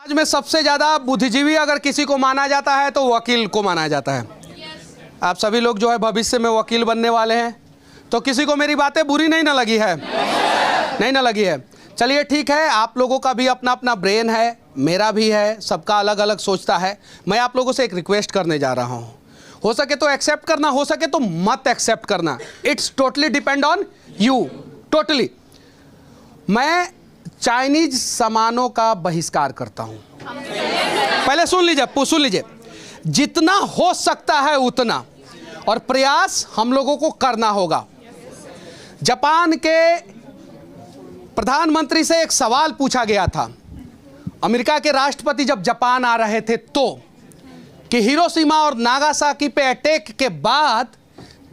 आज में सबसे ज़्यादा बुद्धिजीवी अगर किसी को माना जाता है तो वकील को माना जाता है। आप सभी लोग जो है भविष्य में वकील बनने वाले हैं, तो किसी को मेरी बातें बुरी नहीं ना लगी है? नहीं ना लगी है? चलिए ठीक है, आप लोगों का भी अपना अपना ब्रेन है, मेरा भी है, सबका अलग अलग सोचता है। मैं आप लोगों से एक रिक्वेस्ट करने जा रहा हूँ, हो सके तो एक्सेप्ट करना, हो सके तो मत एक्सेप्ट करना। It's totally depend on you, totally. मैं चाइनीज सामानों का बहिष्कार करता हूँ। पहले सुन लीजिए, जितना हो सकता है उतना, और प्रयास हम लोगों को करना होगा। जापान के प्रधानमंत्री से एक सवाल पूछा गया था, अमेरिका के राष्ट्रपति जब जापान आ रहे थे तो, कि हिरोशिमा और नागासाकी पे अटैक के बाद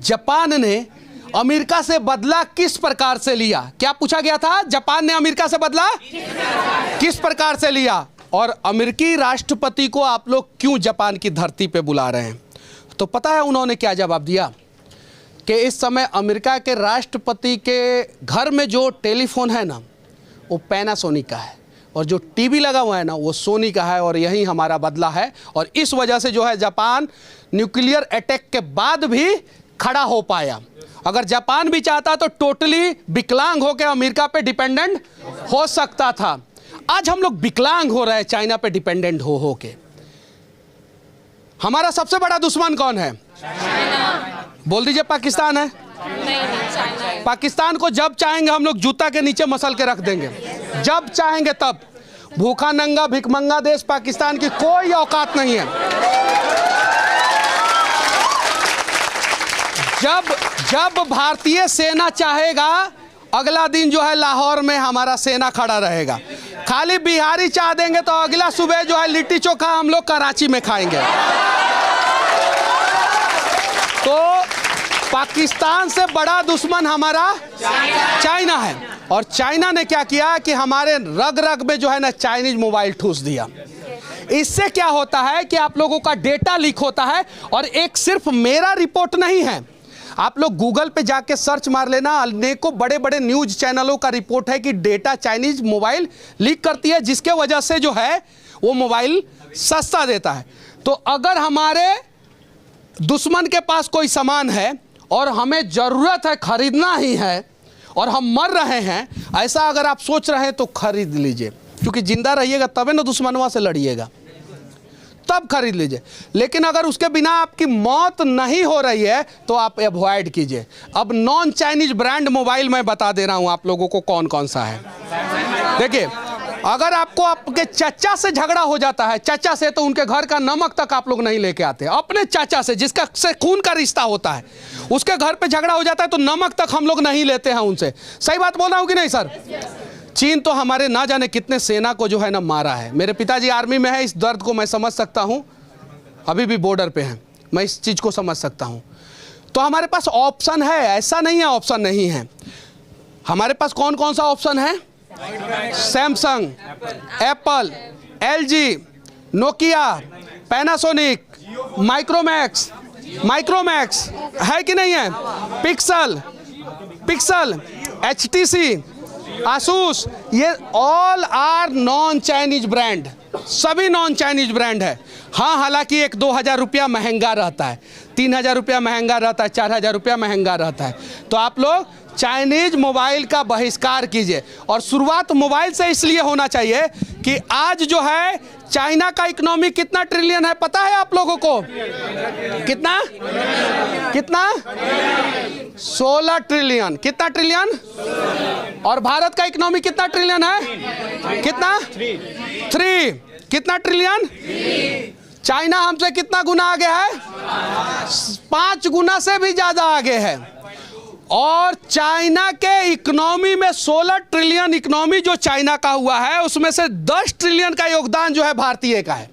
जापान ने अमेरिका से बदला किस प्रकार से लिया? क्या पूछा गया था? जापान ने अमेरिका से बदला किस प्रकार से लिया? और अमेरिकी राष्ट्रपति को आप लोग क्यों जापान की धरती पे बुला रहे हैं? तो पता है उन्होंने क्या जवाब दिया? कि इस समय अमेरिका के राष्ट्रपति के घर में जो टेलीफोन है ना, वो पैनासोनिक का है, और जो टीवी लगा हुआ है ना, वो सोनी का है, और यही हमारा बदला है। और इस वजह से जो है जापान न्यूक्लियर अटैक के बाद भी खड़ा हो पाया। अगर जापान भी चाहता तो टोटली विकलांग होकर अमेरिका पे डिपेंडेंट हो सकता था। आज हम लोग विकलांग हो रहे हैं चाइना पे डिपेंडेंट हो के। हमारा सबसे बड़ा दुश्मन कौन है? चाइना। बोल दीजिए पाकिस्तान है? नहीं, चाइना है। पाकिस्तान को जब चाहेंगे हम लोग जूता के नीचे मसल के रख देंगे, जब चाहेंगे तब। भूखा नंगा भिखमंगा देश पाकिस्तान की कोई औकात नहीं है। जब भारतीय सेना चाहेगा, अगला दिन जो है लाहौर में हमारा सेना खड़ा रहेगा। खाली बिहारी चाह देंगे तो अगला सुबह जो है लिट्टी चोखा हम लोग कराची में खाएंगे। तो पाकिस्तान से बड़ा दुश्मन हमारा चाइना है। और चाइना ने क्या किया कि हमारे रग रग में जो है ना चाइनीज मोबाइल ठूस दिया। इससे क्या होता है कि आप लोगों का डेटा लीक होता है। और एक सिर्फ मेरा रिपोर्ट नहीं है, आप लोग गूगल पे जाके सर्च मार लेना, अनेकों बड़े बड़े न्यूज चैनलों का रिपोर्ट है कि डेटा चाइनीज मोबाइल लीक करती है, जिसके वजह से जो है वो मोबाइल सस्ता देता है। तो अगर हमारे दुश्मन के पास कोई सामान है और हमें ज़रूरत है, खरीदना ही है, और हम मर रहे हैं, ऐसा अगर आप सोच रहे हैं तो खरीद लीजिए, क्योंकि जिंदा रहिएगा तभी ना दुश्मनवा से लड़िएगा, तब खरीद लीजिए। लेकिन अगर उसके बिना आपकी मौत नहीं हो रही है तो आप अवॉइड कीजिए। अब नॉन चाइनीज ब्रांड मोबाइल मैं बता दे रहा हूं आप लोगों को कौन कौन सा है। देखिए, अगर आपको आपके चाचा से झगड़ा हो जाता है, चाचा से, तो उनके घर का नमक तक आप लोग नहीं लेके आते। अपने चाचा से, जिसका से खून का रिश्ता होता है, उसके घर पे झगड़ा हो जाता है तो नमक तक हम लोग नहीं लेते हैं उनसे। सही बात बोल रहा हूं कि नहीं सर? चीन तो हमारे ना जाने कितने सेना को जो है ना मारा है। मेरे पिताजी आर्मी में है, इस दर्द को मैं समझ सकता हूँ, अभी भी बॉर्डर पे हैं, मैं इस चीज़ को समझ सकता हूँ। तो हमारे पास ऑप्शन है, ऐसा नहीं है ऑप्शन नहीं है। हमारे पास कौन कौन सा ऑप्शन है? Samsung, Apple, LG, Nokia, Panasonic, Micromax है कि नहीं है? पिक्सल, एचटीसी, आसूस, ये all are non Chinese brand, सभी नॉन चाइनीज ब्रांड है। हाँ, हालांकि 1-2 हज़ार रुपया महंगा रहता है, 3 हज़ार रुपया महंगा रहता है, 4 हज़ार रुपया महंगा रहता है। तो आप लोग चाइनीज मोबाइल का बहिष्कार कीजिए। और शुरुआत मोबाइल से इसलिए होना चाहिए कि आज जो है चाइना का इकोनॉमी कितना ट्रिलियन है पता है आप लोगों को? कितना 16 ट्रिलियन। कितना ट्रिलियन? और भारत का इकोनॉमी कितना ट्रिलियन है? कितना? 3। कितना ट्रिलियन? चाइना हमसे कितना गुना आगे है? 5 गुना से भी ज्यादा आगे है। और चाइना के इकोनॉमी में 16 ट्रिलियन इकोनॉमी जो चाइना का हुआ है, उसमें से 10 ट्रिलियन का योगदान जो है भारतीय का है।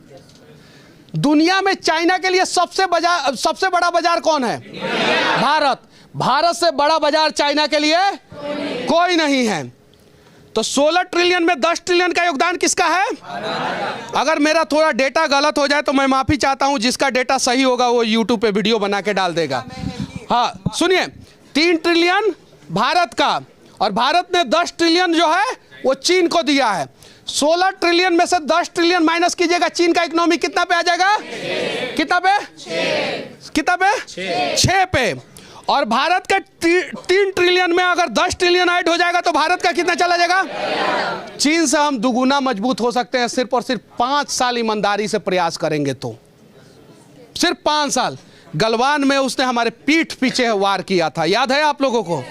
दुनिया में चाइना के लिए सबसे बड़ा बाजार कौन है? भारत। भारत से बड़ा बाजार चाइना के लिए कोई नहीं है। तो 16 ट्रिलियन में 10 ट्रिलियन का योगदान किसका है? अगर मेरा थोड़ा डेटा गलत हो जाए तो मैं माफी चाहता हूं। जिसका डेटा सही होगा वो यूट्यूब पे वीडियो बना के डाल देगा। हाँ सुनिए, 3 ट्रिलियन भारत का, और भारत ने 10 ट्रिलियन जो है वो चीन को दिया है। 16 ट्रिलियन में से 10 ट्रिलियन माइनस कीजिएगा, चीन का इकोनॉमी कितना पे आ जाएगा? कितना पे? 6 पे। और भारत के 3 ट्रिलियन में अगर 10 ट्रिलियन ऐड हो जाएगा तो भारत का कितना चला जाएगा? चीन से हम दुगुना मजबूत हो सकते हैं सिर्फ और सिर्फ 5 साल ईमानदारी से प्रयास करेंगे तो। सिर्फ 5 साल। गलवान में उसने हमारे पीठ पीछे वार किया था, याद है आप लोगों को?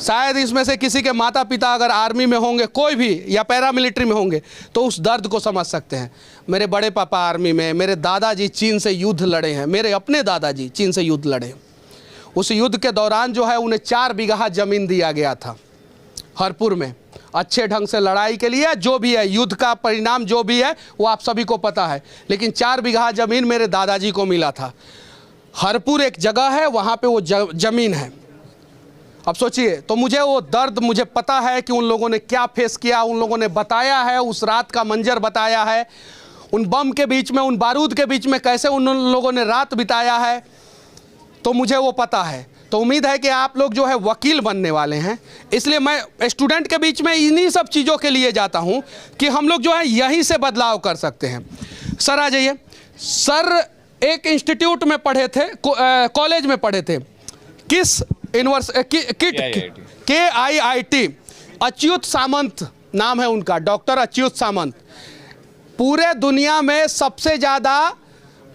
शायद इसमें से किसी के माता पिता अगर आर्मी में होंगे, कोई भी, या पैरामिलिट्री में होंगे, तो उस दर्द को समझ सकते हैं। मेरे बड़े पापा आर्मी में, मेरे दादाजी चीन से युद्ध लड़े हैं, मेरे अपने दादाजी चीन से युद्ध लड़े। उस युद्ध के दौरान जो है उन्हें 4 बीघा ज़मीन दिया गया था हरपुर में, अच्छे ढंग से लड़ाई के लिए। जो भी है युद्ध का परिणाम जो भी है वो आप सभी को पता है, लेकिन 4 बीघा ज़मीन मेरे दादाजी को मिला था। हरपुर एक जगह है, वहाँ पे वो ज़मीन है। अब सोचिए, तो मुझे वो दर्द, मुझे पता है कि उन लोगों ने क्या फेस किया, उन लोगों ने बताया है, उस रात का मंजर बताया है, उन बम के बीच में, उन बारूद के बीच में कैसे उन लोगों ने रात बिताया है, तो मुझे वो पता है। तो उम्मीद है कि आप लोग जो है वकील बनने वाले हैं, इसलिए मैं स्टूडेंट के बीच में इन्हीं सब चीज़ों के लिए जाता हूं कि हम लोग जो है यहीं से बदलाव कर सकते हैं। सर आ जाइए। सर एक इंस्टीट्यूट में पढ़े थे, कॉलेज में पढ़े थे, किस KIIT, अच्युत सामंत नाम है उनका, डॉक्टर अच्युत सामंत। पूरे दुनिया में सबसे ज़्यादा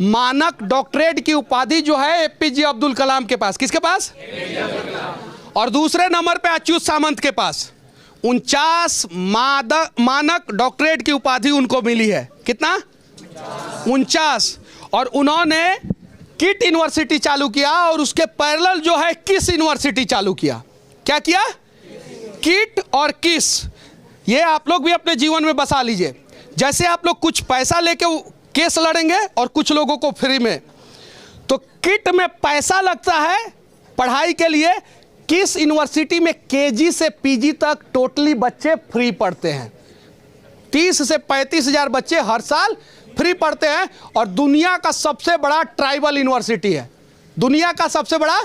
मानक डॉक्टरेट की उपाधि जो है APJ अब्दुल कलाम के पास। किसके पास? और दूसरे नंबर पे अच्युत सामंत के पास 49 मानक डॉक्टरेट की उपाधि उनको मिली है। कितना? 49। और उन्होंने किट यूनिवर्सिटी चालू किया, और उसके पैरेलल जो है किस यूनिवर्सिटी चालू किया। क्या किया? किट और किस। ये आप लोग भी अपने जीवन में बसा लीजिए। जैसे आप लोग कुछ पैसा लेके केस लड़ेंगे और कुछ लोगों को फ्री में, तो किट में पैसा लगता है पढ़ाई के लिए। किस यूनिवर्सिटी में KG से PG तक टोटली बच्चे फ्री पढ़ते हैं। 30 से 35 हज़ार बच्चे हर साल फ्री पढ़ते हैं, और दुनिया का सबसे बड़ा ट्राइबल यूनिवर्सिटी है, दुनिया का सबसे बड़ा।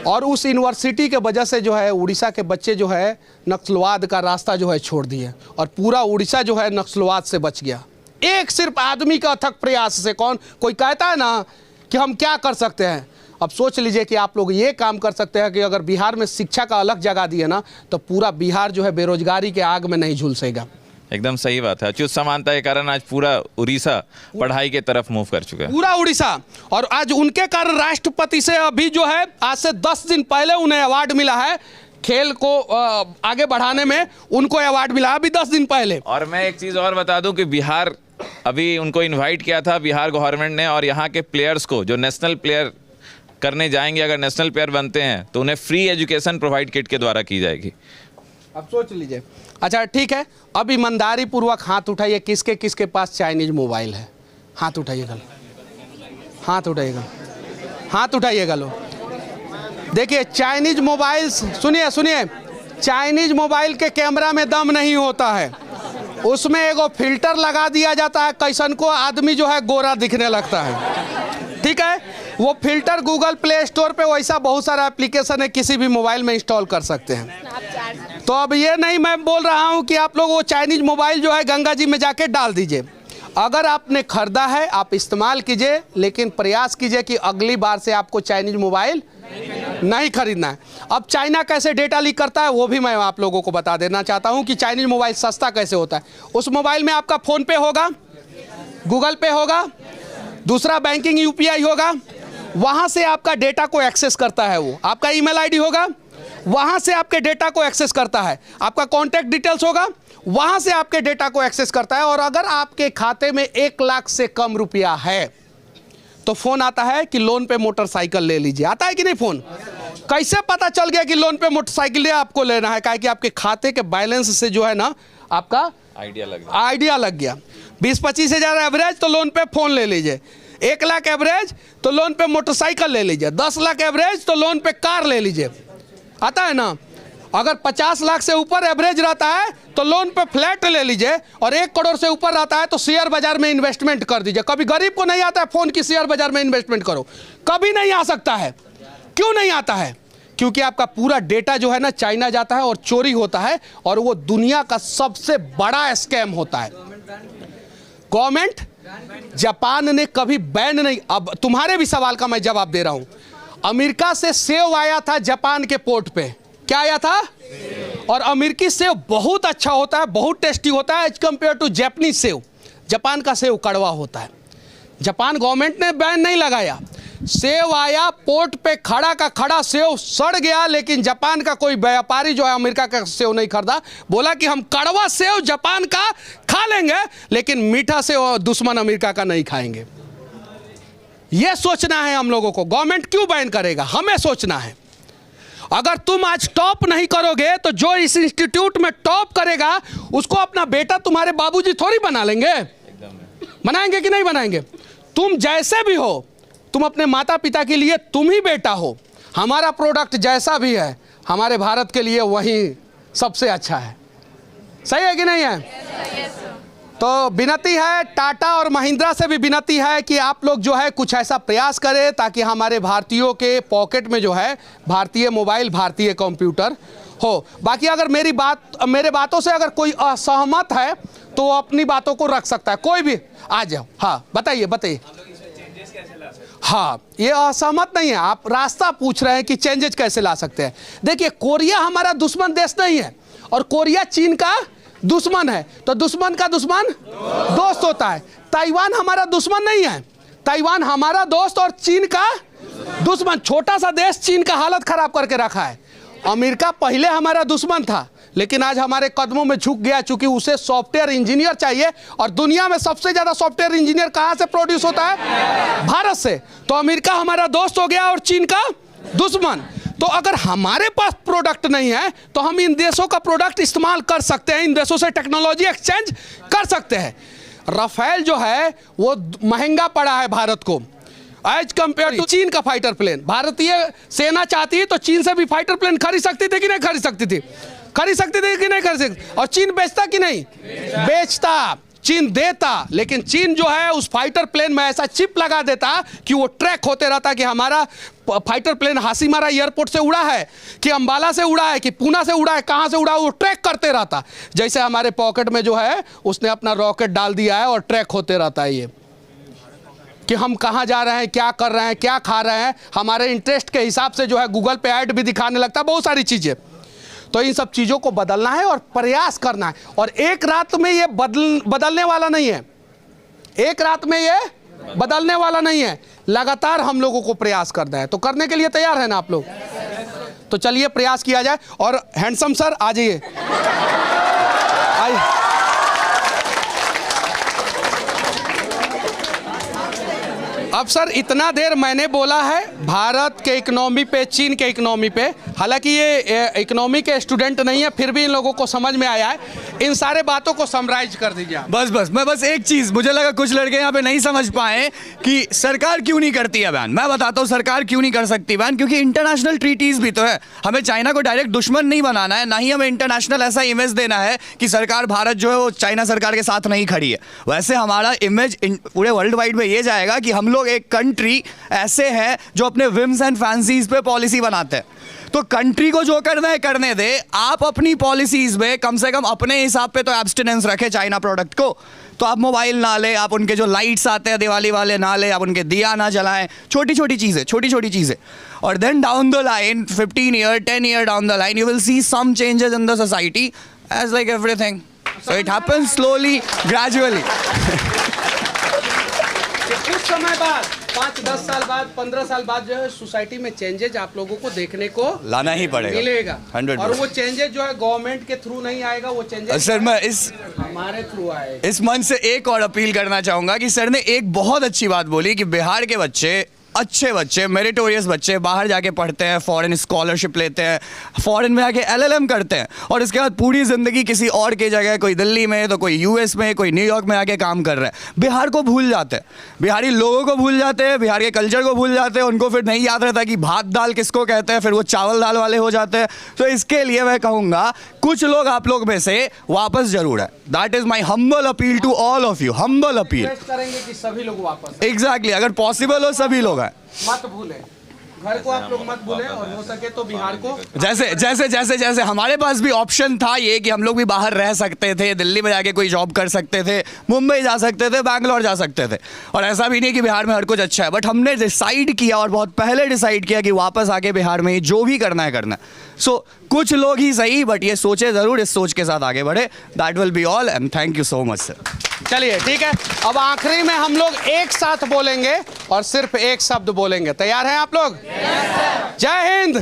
और उस यूनिवर्सिटी के वजह से जो है उड़ीसा के बच्चे जो है नक्सलवाद का रास्ता जो है छोड़ दिए, और पूरा उड़ीसा जो है नक्सलवाद से बच गया। एक सिर्फ आदमी का अथक प्रयास से। कोई कहता है ना कि हम क्या कर सकते हैं। अब सोच लीजिए कि आप लोग ये काम कर सकते हैं कि अगर बिहार में शिक्षा का अलग जगह दिए ना, तो पूरा बिहार जो है बेरोजगारी के आग में नहीं झुलसेगा। एकदम सही बात है। अच्युत समानता के कारण आज पूरा उड़ीसा पढ़ाई के तरफ मूव कर चुका है, पूरा उड़ीसा। और आज उनके कारण राष्ट्रपति से अभी जो है आज से 10 दिन पहले उन्हें अवार्ड मिला है, खेल को आगे बढ़ाने में उनको अवार्ड मिला अभी 10 दिन पहले। और मैं एक चीज़ और बता दूं कि बिहार अभी उनको इनवाइट किया था बिहार गवर्नमेंट ने, और यहाँ के प्लेयर्स को जो नेशनल प्लेयर करने जाएंगे, अगर नेशनल प्लेयर बनते हैं तो उन्हें फ्री एजुकेशन प्रोवाइड किट के द्वारा की जाएगी। अब सोच लीजिए। अच्छा ठीक है, अब ईमानदारी पूर्वक हाथ उठाइए, किसके किसके पास चाइनीज मोबाइल है? हाथ उठाइएगा, हाथ उठाइएगा, हाथ उठाइएगा लो। देखिए चाइनीज मोबाइल, सुनिए सुनिए, चाइनीज मोबाइल के कैमरा में दम नहीं होता है, उसमें एगो फिल्टर लगा दिया जाता है, कैसन को आदमी जो है गोरा दिखने लगता है। ठीक है, वो फिल्टर गूगल प्ले स्टोर पे वैसा बहुत सारा एप्लीकेशन है, किसी भी मोबाइल में इंस्टॉल कर सकते हैं। तो अब ये नहीं मैं बोल रहा हूँ कि आप लोग वो चाइनीज मोबाइल जो है गंगा जी में जाके डाल दीजिए। अगर आपने खरीदा है आप इस्तेमाल कीजिए, लेकिन प्रयास कीजिए कि अगली बार से आपको चाइनीज मोबाइल नहीं खरीदना है। अब चाइना कैसे डेटा लीक करता है वो भी मैं आप लोगों को बता देना चाहता हूं कि चाइनीज मोबाइल सस्ता कैसे होता है। उस मोबाइल में आपका फ़ोन पे होगा, गूगल पे होगा, दूसरा बैंकिंग UPI होगा, वहां से आपका डेटा को एक्सेस करता है। वो आपका ईमेल ID होगा, वहां से आपके डेटा को एक्सेस करता है। आपका कॉन्टैक्ट डिटेल्स होगा, वहां से आपके डेटा को एक्सेस करता है। और अगर आपके खाते में 1 लाख से कम रुपया है तो फोन आता है कि लोन पे मोटरसाइकिल ले लीजिए। आता है कि नहीं फोन? कैसे पता चल गया कि लोन पे मोटरसाइकिल आपको लेना है? कि आपके खाते के बैलेंस से जो है ना आपका आइडिया लग गया। 20-25 हज़ार एवरेज तो लोन पे फोन ले लीजिए, 1 लाख एवरेज तो लोन पे मोटरसाइकिल ले लीजिए, 10 लाख एवरेज तो लोन पे कार ले लीजिए। आता है ना? अगर 50 लाख से ऊपर एवरेज रहता है तो लोन पे फ्लैट ले लीजिए, और 1 करोड़ से ऊपर रहता है तो शेयर बाजार में इन्वेस्टमेंट कर दीजिए। कभी गरीब को नहीं आता है फोन की शेयर बाजार में इन्वेस्टमेंट करो, कभी नहीं आ सकता है। क्यों नहीं आता है? क्योंकि आपका पूरा डेटा जो है ना चाइना जाता है और चोरी होता है, और वो दुनिया का सबसे बड़ा स्कैम होता है। गवर्नमेंट, जापान ने कभी बैन नहीं, अब तुम्हारे भी सवाल का मैं जवाब दे रहा हूं। अमेरिका से सेव आया था जापान के पोर्ट पे, क्या आया था? और अमेरिकी सेव बहुत अच्छा होता है, बहुत टेस्टी होता है एज कंपेयर टू जापानीज सेव। जापान का सेव कड़वा होता है। जापान गवर्नमेंट ने बैन नहीं लगाया, सेव आया पोर्ट पे, खड़ा का खड़ा सेव सड़ गया, लेकिन जापान का कोई व्यापारी जो है अमेरिका का सेव नहीं खरीदा, बोला कि हम कड़वा सेव जापान का खा लेंगे लेकिन मीठा सेव दुश्मन अमेरिका का नहीं खाएंगे। यह सोचना है हम लोगों को। गवर्नमेंट क्यों बैन करेगा, हमें सोचना है। अगर तुम आज टॉप नहीं करोगे तो जो इस इंस्टीट्यूट में टॉप करेगा उसको अपना बेटा तुम्हारे बाबूजी थोड़ी बना लेंगे, बनाएंगे कि नहीं बनाएंगे? तुम जैसे भी हो, तुम अपने माता पिता के लिए तुम ही बेटा हो। हमारा प्रोडक्ट जैसा भी है हमारे भारत के लिए वही सबसे अच्छा है। सही है कि नहीं है? तो विनती है, टाटा और महिंद्रा से भी विनती है कि आप लोग जो है कुछ ऐसा प्रयास करें ताकि हमारे भारतीयों के पॉकेट में जो है भारतीय मोबाइल, भारतीय कंप्यूटर हो। बाकी अगर मेरे बातों से अगर कोई असहमत है तो वो अपनी बातों को रख सकता है, कोई भी आ जाओ। हाँ बताइए। हाँ, ये असहमत नहीं है, आप रास्ता पूछ रहे हैं कि चेंजेस कैसे ला सकते हैं। देखिए, कोरिया हमारा दुश्मन देश नहीं है और कोरिया चीन का दुश्मन है, तो दुश्मन का दुश्मन दोस्त होता है। ताइवान हमारा दुश्मन नहीं है, ताइवान हमारा दोस्त और चीन का दुश्मन। छोटा सा देश चीन का हालत खराब करके रखा है। अमेरिका पहले हमारा दुश्मन था लेकिन आज हमारे कदमों में झुक गया, चूंकि उसे सॉफ्टवेयर इंजीनियर चाहिए और दुनिया में सबसे ज्यादा सॉफ्टवेयर इंजीनियर कहां से प्रोड्यूस होता है? भारत से। तो अमेरिका हमारा दोस्त हो गया और चीन का दुश्मन। तो अगर हमारे पास प्रोडक्ट नहीं है तो हम इन देशों का प्रोडक्ट इस्तेमाल कर सकते हैं, इन देशों से टेक्नोलॉजी एक्सचेंज कर सकते हैं। राफेल जो है वो महंगा पड़ा है भारत को एज कंपेयर टू चीन का फाइटर प्लेन। भारतीय सेना चाहती है तो चीन से भी फाइटर प्लेन खरीद सकती थी कि नहीं खरीद सकती थी? खरीद सकती थी कि नहीं खरीद सकती? और चीन बेचता कि नहीं बेचता? चीन देता, लेकिन चीन जो है उस फाइटर प्लेन में ऐसा चिप लगा देता कि वो ट्रैक होते रहता कि हमारा फाइटर प्लेन हासीमारा एयरपोर्ट से उड़ा है कि अंबाला से उड़ा है कि पूना से उड़ा है, कहां से उड़ा है, वो ट्रैक करते रहता। जैसे हमारे पॉकेट में जो है उसने अपना रॉकेट डाल दिया है और ट्रैक होते रहता है ये कि हम कहां जा रहे हैं, क्या कर रहे हैं, क्या खा रहे हैं। हमारे इंटरेस्ट के हिसाब से जो है गूगल पे ऐड भी दिखाने लगता है, बहुत सारी चीजें। तो इन सब चीज़ों को बदलना है और प्रयास करना है, और एक रात में ये बदलने वाला नहीं है। एक रात में ये बदलने वाला नहीं है, लगातार हम लोगों को प्रयास करना है। तो करने के लिए तैयार है ना आप लोग? तो चलिए प्रयास किया जाए। और हैंडसम सर आ जाइए, आइए। अब सर इतना देर मैंने बोला है भारत के इकोनॉमी पे, चीन के इकोनॉमी पे, हालांकि ये इकोनॉमी के स्टूडेंट नहीं है फिर भी इन लोगों को समझ में आया है। इन सारे बातों को समराइज कर दीजिए आप। बस एक चीज़ मुझे लगा कुछ लड़के यहाँ पे नहीं समझ पाए कि सरकार क्यों नहीं करती है बैन। मैं बताता हूँ सरकार क्यों नहीं कर सकती बैन, क्योंकि इंटरनेशनल ट्रीटीज़ भी तो है। हमें चाइना को डायरेक्ट दुश्मन नहीं बनाना है, ना ही हमें इंटरनेशनल ऐसा इमेज देना है कि सरकार भारत जो है वो चाइना सरकार के साथ नहीं खड़ी है। वैसे हमारा इमेज पूरे वर्ल्ड वाइड में ये जाएगा कि हम लोग एक कंट्री ऐसे है जो अपने विम्स एंड फैंसीज पे पॉलिसी बनाते हैं। तो कंट्री को जो करना है करने दे, आप अपनी पॉलिसीज में कम से कम अपने हिसाब पे तो एब्स्टिनेंस रखे चाइना प्रोडक्ट को। तो आप मोबाइल ना ले, आप उनके जो लाइट्स आते हैं दिवाली वाले ना ले, आप उनके दिया ना जलाएं, छोटी छोटी चीज़ें। और then down the line 15 year 10 year down the line you will see some changes in the society as like everything. So it happens slowly gradually. कुछ समय बाद 5-10 साल बाद 15 साल बाद जो है सोसाइटी में चेंजेज आप लोगों को देखने को लाना ही पड़ेगा, मिलेगा 100%। और वो चेंजेज जो है गवर्नमेंट के थ्रू नहीं आएगा, वो चेंजेज सर मैं हमारे थ्रू आएगा। इस मंच से एक और अपील करना चाहूंगा कि सर ने एक बहुत अच्छी बात बोली कि बिहार के बच्चे, अच्छे बच्चे, मेरिटोरियस बच्चे बाहर जाके पढ़ते हैं, फॉरेन स्कॉलरशिप लेते हैं, फॉरेन में आके LLM करते हैं और इसके बाद पूरी ज़िंदगी किसी और की जगह, कोई दिल्ली में तो कोई US में, कोई न्यूयॉर्क में आके काम कर रहे हैं। बिहार को भूल जाते हैं, बिहारी लोगों को भूल जाते हैं, बिहार के कल्चर को भूल जाते हैं। उनको फिर नहीं याद रहता कि भात दाल किसको कहते हैं, फिर वो चावल दाल वाले हो जाते हैं। तो इसके लिए मैं कहूँगा कुछ लोग आप लोग में से वापस जरूर है। That is my humble appeal to all of you, humble appeal करेंगे कि सभी लोग वापस। एग्जैक्टली, अगर पॉसिबल हो सभी लोग हैं। मत भूलें, घर को आप लोग मत भूलें और हो सके तो बिहार को। जैसे जैसे जैसे जैसे हमारे पास भी ऑप्शन था ये कि हम लोग भी बाहर रह सकते थे, दिल्ली में जाके कोई जॉब कर सकते थे, मुंबई जा सकते थे, बैंगलोर जा सकते थे, और ऐसा भी नहीं कि बिहार में हर कुछ अच्छा है, बट हमने डिसाइड किया और बहुत पहले डिसाइड किया कि वापस आके बिहार में ही जो भी करना है करना है। सो कुछ लोग ही सही बट ये सोचे ज़रूर, इस सोच के साथ आगे बढ़े। That will be all and thank you so much sir. चलिए ठीक है, अब आखिरी में हम लोग एक साथ बोलेंगे और सिर्फ एक शब्द बोलेंगे। तैयार हैं आप लोग? जय हिंद।